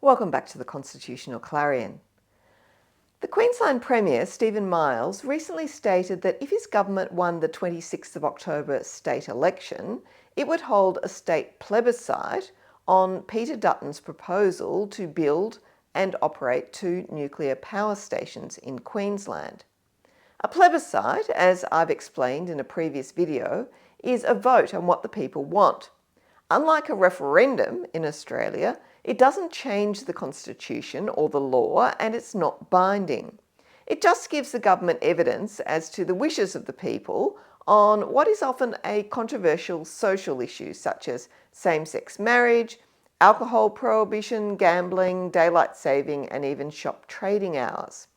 Welcome back to the Constitutional Clarion. The Queensland Premier, Stephen Miles, recently stated that if his government won the 26th of October state election, it would hold a state plebiscite on Peter Dutton's proposal to build and operate 2 nuclear power stations in Queensland. A plebiscite, as I've explained in a previous video, is a vote on what the people want. Unlike a referendum in Australia, it doesn't change the constitution or the law, and it's not binding. It just gives the government evidence as to the wishes of the people on what is often a controversial social issue, such as same-sex marriage, alcohol prohibition, gambling, daylight saving, and even shop trading hours.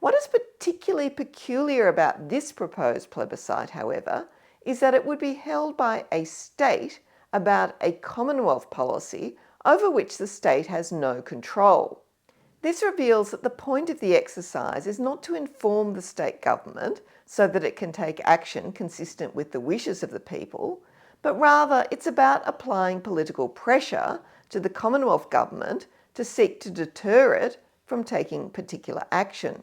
What is particularly peculiar about this proposed plebiscite, however, is that it would be held by a state about a Commonwealth policy over which the state has no control. This reveals that the point of the exercise is not to inform the state government so that it can take action consistent with the wishes of the people, but rather it's about applying political pressure to the Commonwealth government to seek to deter it from taking particular action.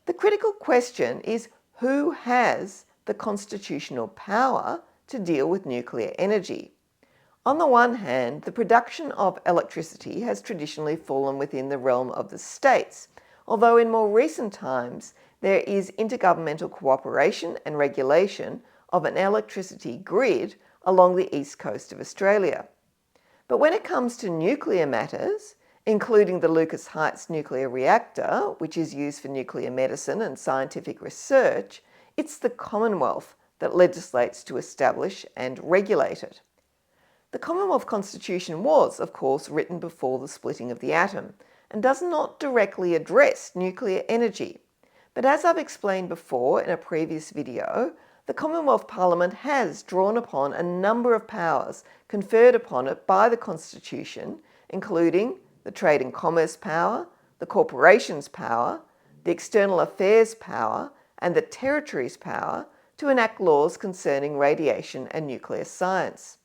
The critical question is who has the constitutional power to deal with nuclear energy. On the one hand, the production of electricity has traditionally fallen within the realm of the states, although in more recent times there is intergovernmental cooperation and regulation of an electricity grid along the east coast of Australia. But when it comes to nuclear matters, including the Lucas Heights nuclear reactor, which is used for nuclear medicine and scientific research, it's the Commonwealth that legislates to establish and regulate it. The Commonwealth Constitution was, of course, written before the splitting of the atom and does not directly address nuclear energy. But as I've explained before in a previous video, the Commonwealth Parliament has drawn upon a number of powers conferred upon it by the Constitution, including the Trade and Commerce power, the Corporations power, the External Affairs power, and the Territories power to enact laws concerning radiation and nuclear science.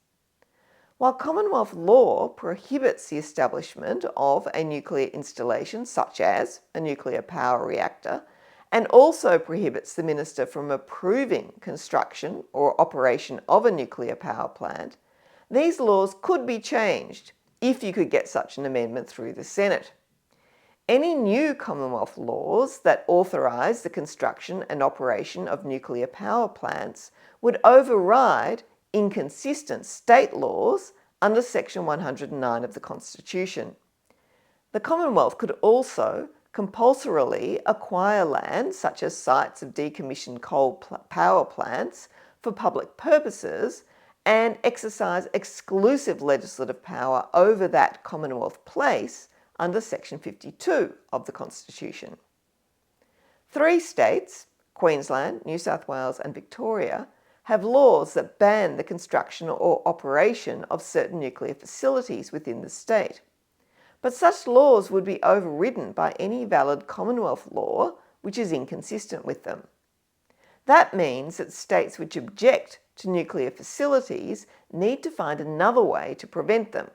While Commonwealth law prohibits the establishment of a nuclear installation such as a nuclear power reactor, and also prohibits the Minister from approving construction or operation of a nuclear power plant, these laws could be changed if you could get such an amendment through the Senate. Any new Commonwealth laws that authorise the construction and operation of nuclear power plants would override inconsistent state laws under Section 109 of the Constitution. The Commonwealth could also compulsorily acquire land, such as sites of decommissioned coal power plants, for public purposes and exercise exclusive legislative power over that Commonwealth place under Section 52 of the Constitution. 3 states, Queensland, New South Wales and Victoria, have laws that ban the construction or operation of certain nuclear facilities within the state. But such laws would be overridden by any valid Commonwealth law which is inconsistent with them. That means that states which object to nuclear facilities need to find another way to prevent them.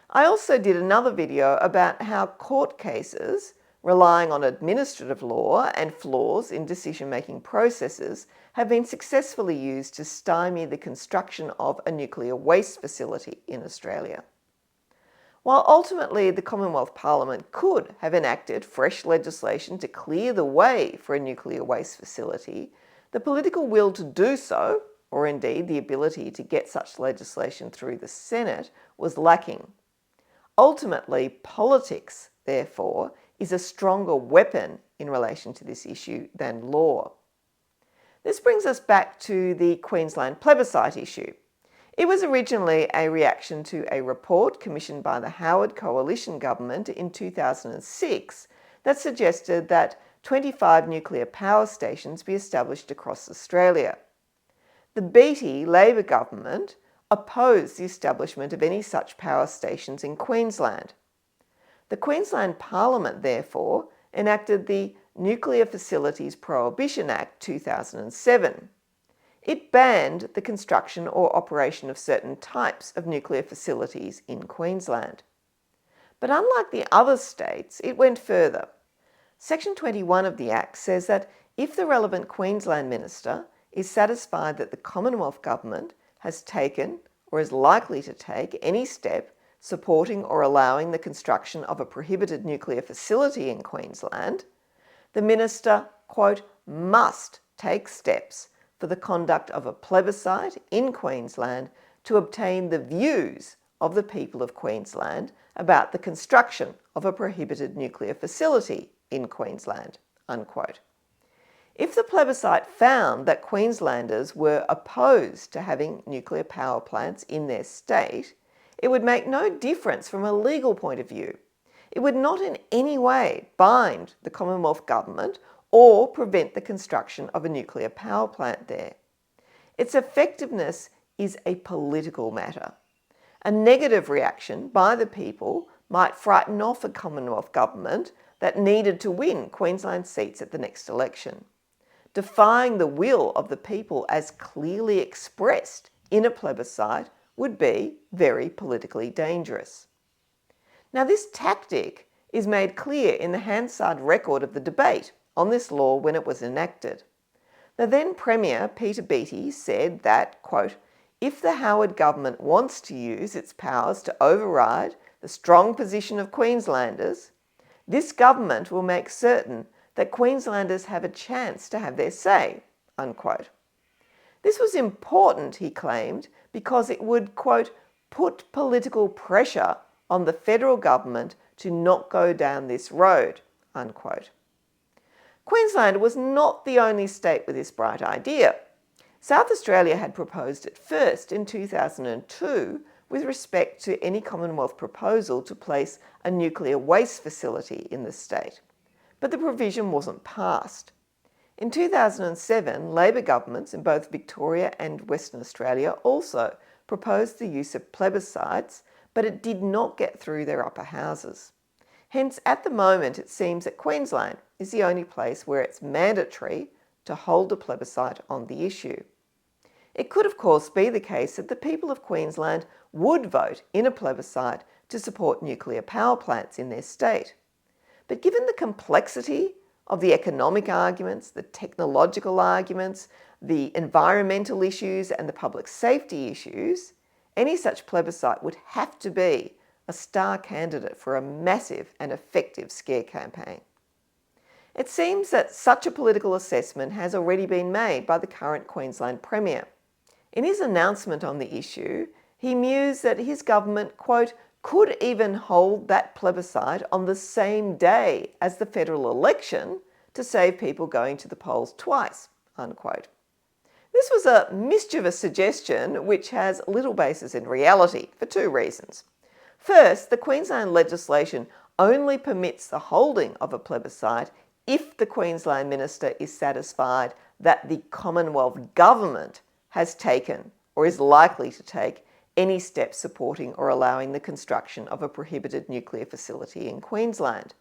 I also did another video about how court cases relying on administrative law and flaws in decision-making processes have been successfully used to stymie the construction of a nuclear waste facility in Australia. While ultimately the Commonwealth Parliament could have enacted fresh legislation to clear the way for a nuclear waste facility, the political will to do so, or indeed the ability to get such legislation through the Senate, was lacking. Ultimately, politics, therefore, is a stronger weapon in relation to this issue than law. This brings us back to the Queensland plebiscite issue. It was originally a reaction to a report commissioned by the Howard Coalition government in 2006 that suggested that 25 nuclear power stations be established across Australia. The Beattie Labor government opposed the establishment of any such power stations in Queensland. The Queensland Parliament, therefore, enacted the Nuclear Facilities Prohibition Act 2007. It banned the construction or operation of certain types of nuclear facilities in Queensland. But unlike the other states, it went further. Section 21 of the Act says that if the relevant Queensland minister is satisfied that the Commonwealth Government has taken or is likely to take any step supporting or allowing the construction of a prohibited nuclear facility in Queensland, the minister, quote, must take steps for the conduct of a plebiscite in Queensland to obtain the views of the people of Queensland about the construction of a prohibited nuclear facility in Queensland, unquote. If the plebiscite found that Queenslanders were opposed to having nuclear power plants in their state, it would make no difference from a legal point of view. It would not in any way bind the Commonwealth Government or prevent the construction of a nuclear power plant there. Its effectiveness is a political matter. A negative reaction by the people might frighten off a Commonwealth Government that needed to win Queensland seats at the next election. Defying the will of the people as clearly expressed in a plebiscite would be very politically dangerous. Now, this tactic is made clear in the Hansard record of the debate on this law when it was enacted. The then Premier, Peter Beattie, said that, quote, if the Howard government wants to use its powers to override the strong position of Queenslanders, this government will make certain that Queenslanders have a chance to have their say, unquote. This was important, he claimed, because it would, quote, put political pressure on the federal government to not go down this road, unquote. Queensland was not the only state with this bright idea. South Australia had proposed it first in 2002 with respect to any Commonwealth proposal to place a nuclear waste facility in the state, but the provision wasn't passed. In 2007, Labor governments in both Victoria and Western Australia also proposed the use of plebiscites, but it did not get through their upper houses. Hence, at the moment, it seems that Queensland is the only place where it's mandatory to hold a plebiscite on the issue. It could, of course, be the case that the people of Queensland would vote in a plebiscite to support nuclear power plants in their state. But given the complexity of the economic arguments, the technological arguments, the environmental issues and the public safety issues, any such plebiscite would have to be a star candidate for a massive and effective scare campaign. It seems that such a political assessment has already been made by the current Queensland Premier. In his announcement on the issue, he mused that his government, quote, could even hold that plebiscite on the same day as the federal election to save people going to the polls twice, unquote. This was a mischievous suggestion which has little basis in reality for two reasons. First, the Queensland legislation only permits the holding of a plebiscite if the Queensland minister is satisfied that the Commonwealth Government has taken or is likely to take any steps supporting or allowing the construction of a prohibited nuclear facility in Queensland.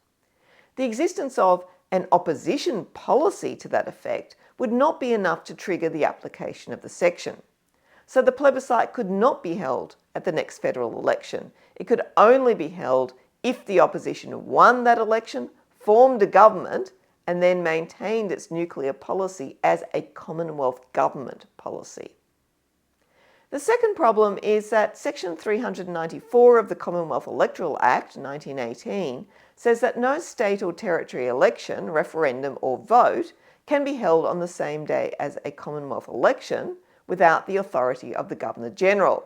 The existence of an opposition policy to that effect would not be enough to trigger the application of the section. So the plebiscite could not be held at the next federal election. It could only be held if the opposition won that election, formed a government, and then maintained its nuclear policy as a Commonwealth government policy. The second problem is that Section 394 of the Commonwealth Electoral Act 1918 says that no state or territory election, referendum or vote can be held on the same day as a Commonwealth election without the authority of the Governor-General.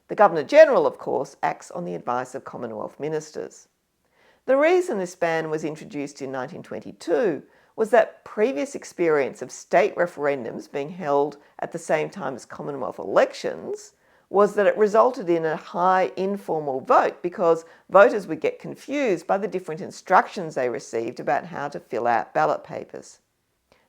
The Governor-General, of course, acts on the advice of Commonwealth ministers. The reason this ban was introduced in 1922 was that previous experience of state referendums being held at the same time as Commonwealth elections was that it resulted in a high informal vote because voters would get confused by the different instructions they received about how to fill out ballot papers.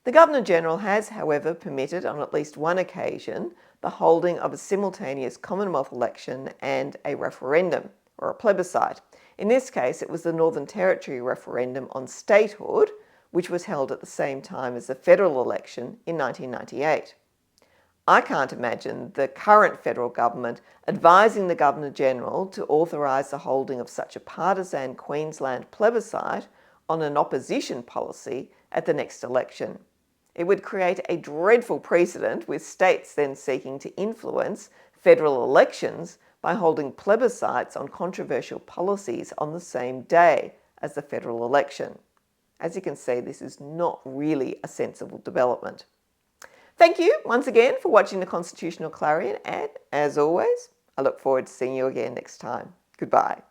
The Governor-General has, however, permitted on at least one occasion the holding of a simultaneous Commonwealth election and a referendum, or a plebiscite. In this case, it was the Northern Territory referendum on statehood, which was held at the same time as the federal election in 1998. I can't imagine the current federal government advising the Governor-General to authorise the holding of such a partisan Queensland plebiscite on an opposition policy at the next election. It would create a dreadful precedent, with states then seeking to influence federal elections by holding plebiscites on controversial policies on the same day as the federal election. As you can see, this is not really a sensible development. Thank you once again for watching the Constitutional Clarion, and as always, I look forward to seeing you again next time. Goodbye.